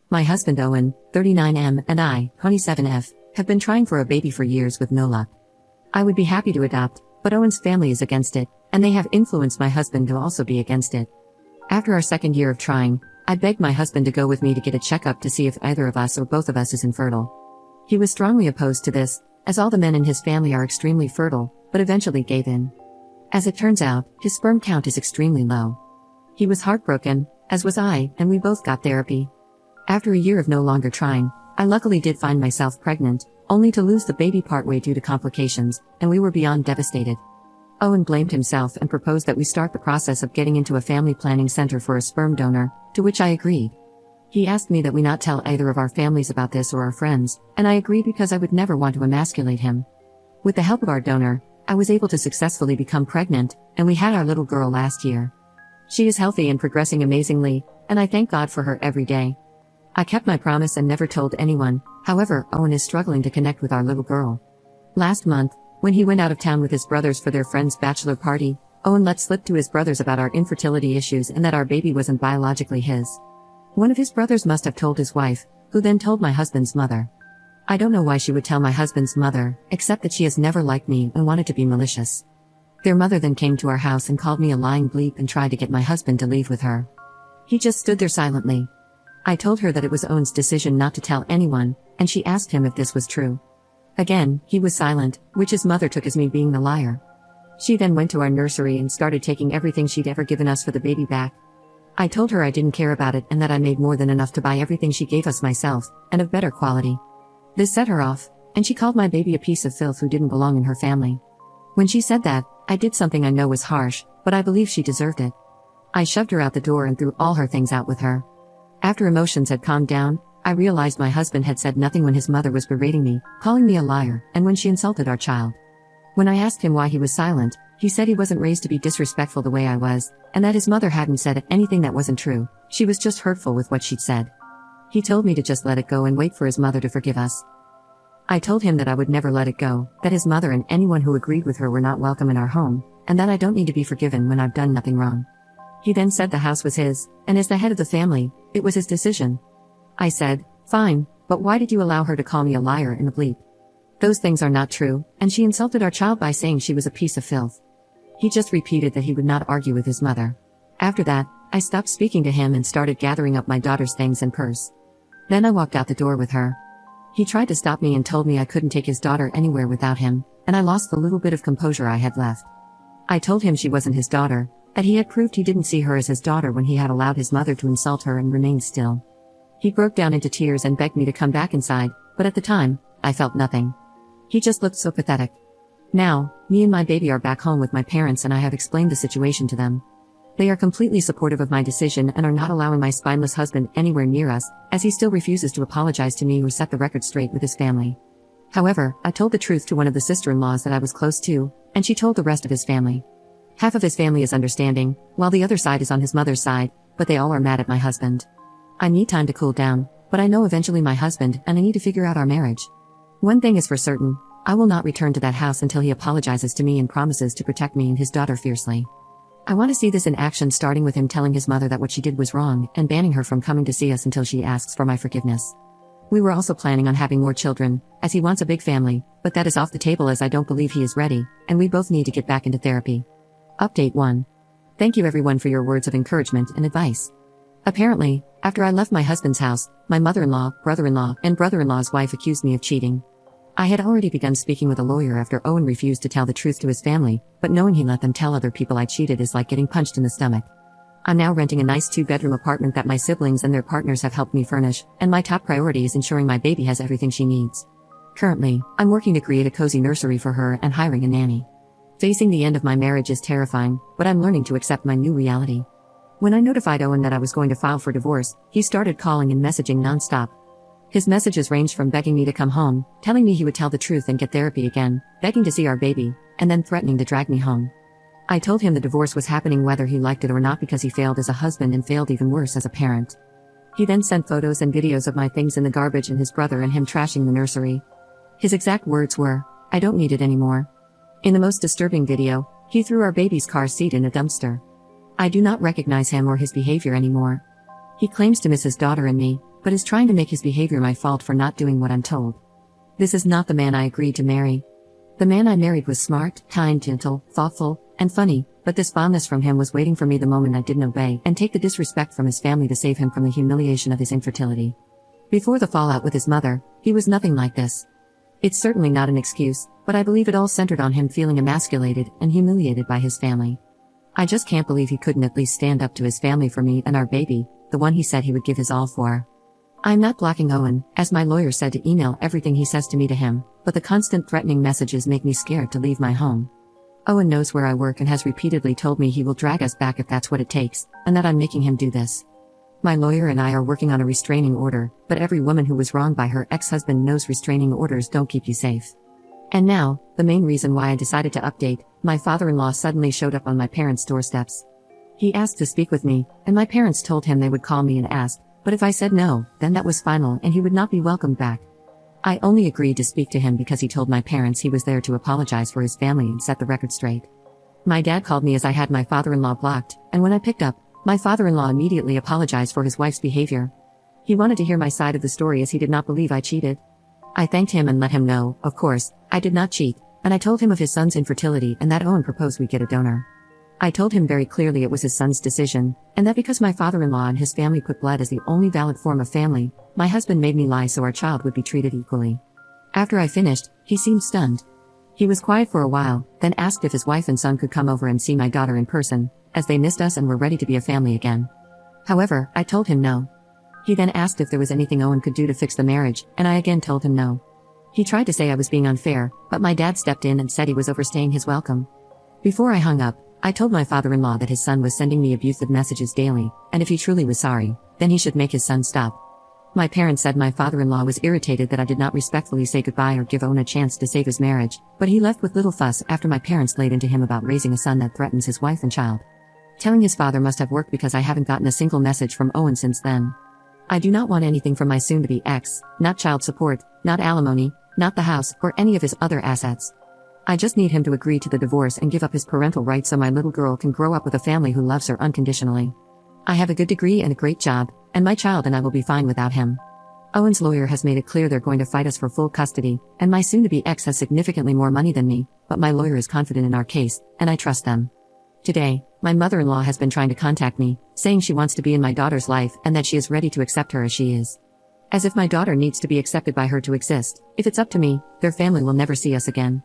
My husband Owen, 39M, and I, 27F, have been trying for a baby for years with no luck. I would be happy to adopt, but Owen's family is against it, and they have influenced my husband to also be against it. After our second year of trying, I begged my husband to go with me to get a checkup to see if either of us or both of us is infertile. He was strongly opposed to this, as all the men in his family are extremely fertile, but eventually gave in. As it turns out, his sperm count is extremely low. He was heartbroken, as was I, and we both got therapy. After a year of no longer trying, I luckily did find myself pregnant, only to lose the baby partway due to complications, and we were beyond devastated. Owen blamed himself and proposed that we start the process of getting into a family planning center for a sperm donor, to which I agreed. He asked me that we not tell either of our families about this or our friends, and I agreed because I would never want to emasculate him. With the help of our donor, I was able to successfully become pregnant, and we had our little girl last year. She is healthy and progressing amazingly, and I thank God for her every day. I kept my promise and never told anyone. However, Owen is struggling to connect with our little girl. Last month, when he went out of town with his brothers for their friend's bachelor party, Owen let slip to his brothers about our infertility issues and that our baby wasn't biologically his. One of his brothers must have told his wife, who then told my husband's mother. I don't know why she would tell my husband's mother, except that she has never liked me and wanted to be malicious. Their mother then came to our house and called me a lying bleep and tried to get my husband to leave with her. He just stood there silently. I told her that it was Owen's decision not to tell anyone, and she asked him if this was true. Again, he was silent, which his mother took as me being the liar. She then went to our nursery and started taking everything she'd ever given us for the baby back. I told her I didn't care about it and that I made more than enough to buy everything she gave us myself, and of better quality. This set her off, and she called my baby a piece of filth who didn't belong in her family. When she said that, I did something I know was harsh, but I believe she deserved it. I shoved her out the door and threw all her things out with her. After emotions had calmed down, I realized my husband had said nothing when his mother was berating me, calling me a liar, and when she insulted our child. When I asked him why he was silent, he said he wasn't raised to be disrespectful the way I was, and that his mother hadn't said anything that wasn't true, she was just hurtful with what she'd said. He told me to just let it go and wait for his mother to forgive us. I told him that I would never let it go, that his mother and anyone who agreed with her were not welcome in our home, and that I don't need to be forgiven when I've done nothing wrong. He then said the house was his, and as the head of the family, it was his decision. I said, fine, but why did you allow her to call me a liar and a bleep? Those things are not true, and she insulted our child by saying she was a piece of filth. He just repeated that he would not argue with his mother. After that, I stopped speaking to him and started gathering up my daughter's things and purse. Then I walked out the door with her. He tried to stop me and told me I couldn't take his daughter anywhere without him, and I lost the little bit of composure I had left. I told him she wasn't his daughter, that he had proved he didn't see her as his daughter when he had allowed his mother to insult her and remained still. He broke down into tears and begged me to come back inside, but at the time, I felt nothing. He just looked so pathetic. Now, me and my baby are back home with my parents and I have explained the situation to them. They are completely supportive of my decision and are not allowing my spineless husband anywhere near us, as he still refuses to apologize to me or set the record straight with his family. However, I told the truth to one of the sister-in-laws that I was close to, and she told the rest of his family. Half of his family is understanding, while the other side is on his mother's side, but they all are mad at my husband. I need time to cool down, but I know eventually my husband and I need to figure out our marriage. One thing is for certain, I will not return to that house until he apologizes to me and promises to protect me and his daughter fiercely. I want to see this in action, starting with him telling his mother that what she did was wrong and banning her from coming to see us until she asks for my forgiveness. We were also planning on having more children, as he wants a big family, but that is off the table as I don't believe he is ready, and we both need to get back into therapy. Update 1. Thank you everyone for your words of encouragement and advice. Apparently, after I left my husband's house, my mother-in-law, brother-in-law, and brother-in-law's wife accused me of cheating. I had already begun speaking with a lawyer after Owen refused to tell the truth to his family, but knowing he let them tell other people I cheated is like getting punched in the stomach. I'm now renting a nice 2-bedroom apartment that my siblings and their partners have helped me furnish, and my top priority is ensuring my baby has everything she needs. Currently, I'm working to create a cozy nursery for her and hiring a nanny. Facing the end of my marriage is terrifying, but I'm learning to accept my new reality. When I notified Owen that I was going to file for divorce, he started calling and messaging nonstop. His messages ranged from begging me to come home, telling me he would tell the truth and get therapy again, begging to see our baby, and then threatening to drag me home. I told him the divorce was happening whether he liked it or not because he failed as a husband and failed even worse as a parent. He then sent photos and videos of my things in the garbage and his brother and him trashing the nursery. His exact words were, "I don't need it anymore." In the most disturbing video, he threw our baby's car seat in a dumpster. I do not recognize him or his behavior anymore. He claims to miss his daughter and me, but is trying to make his behavior my fault for not doing what I'm told. This is not the man I agreed to marry. The man I married was smart, kind, gentle, thoughtful, and funny, but this fondness from him was waiting for me the moment I didn't obey and take the disrespect from his family to save him from the humiliation of his infertility. Before the fallout with his mother, he was nothing like this. It's certainly not an excuse, but I believe it all centered on him feeling emasculated and humiliated by his family. I just can't believe he couldn't at least stand up to his family for me and our baby, the one he said he would give his all for. I'm not blocking Owen, as my lawyer said to email everything he says to me to him, but the constant threatening messages make me scared to leave my home. Owen knows where I work and has repeatedly told me he will drag us back if that's what it takes, and that I'm making him do this. My lawyer and I are working on a restraining order, but every woman who was wronged by her ex-husband knows restraining orders don't keep you safe. And now, the main reason why I decided to update, my father-in-law suddenly showed up on my parents' doorsteps. He asked to speak with me, and my parents told him they would call me and ask, but if I said no, then that was final and he would not be welcomed back. I only agreed to speak to him because he told my parents he was there to apologize for his family and set the record straight. My dad called me as I had my father-in-law blocked, and when I picked up, my father-in-law immediately apologized for his wife's behavior. He wanted to hear my side of the story as he did not believe I cheated. I thanked him and let him know, of course, I did not cheat, and I told him of his son's infertility and that Owen proposed we get a donor. I told him very clearly it was his son's decision, and that because my father-in-law and his family put blood as the only valid form of family, my husband made me lie so our child would be treated equally. After I finished, he seemed stunned. He was quiet for a while, then asked if his wife and son could come over and see my daughter in person, as they missed us and were ready to be a family again. However, I told him no. He then asked if there was anything Owen could do to fix the marriage, and I again told him no. He tried to say I was being unfair, but my dad stepped in and said he was overstaying his welcome. Before I hung up, I told my father-in-law that his son was sending me abusive messages daily, and if he truly was sorry, then he should make his son stop. My parents said my father-in-law was irritated that I did not respectfully say goodbye or give Owen a chance to save his marriage, but he left with little fuss after my parents laid into him about raising a son that threatens his wife and child. Telling his father must have worked because I haven't gotten a single message from Owen since then. I do not want anything from my soon-to-be ex, not child support, not alimony, not the house, or any of his other assets. I just need him to agree to the divorce and give up his parental rights so my little girl can grow up with a family who loves her unconditionally. I have a good degree and a great job, and my child and I will be fine without him. Owen's lawyer has made it clear they're going to fight us for full custody, and my soon-to-be ex has significantly more money than me, but my lawyer is confident in our case, and I trust them. Today, my mother-in-law has been trying to contact me, saying she wants to be in my daughter's life and that she is ready to accept her as she is. As if my daughter needs to be accepted by her to exist. If it's up to me, their family will never see us again.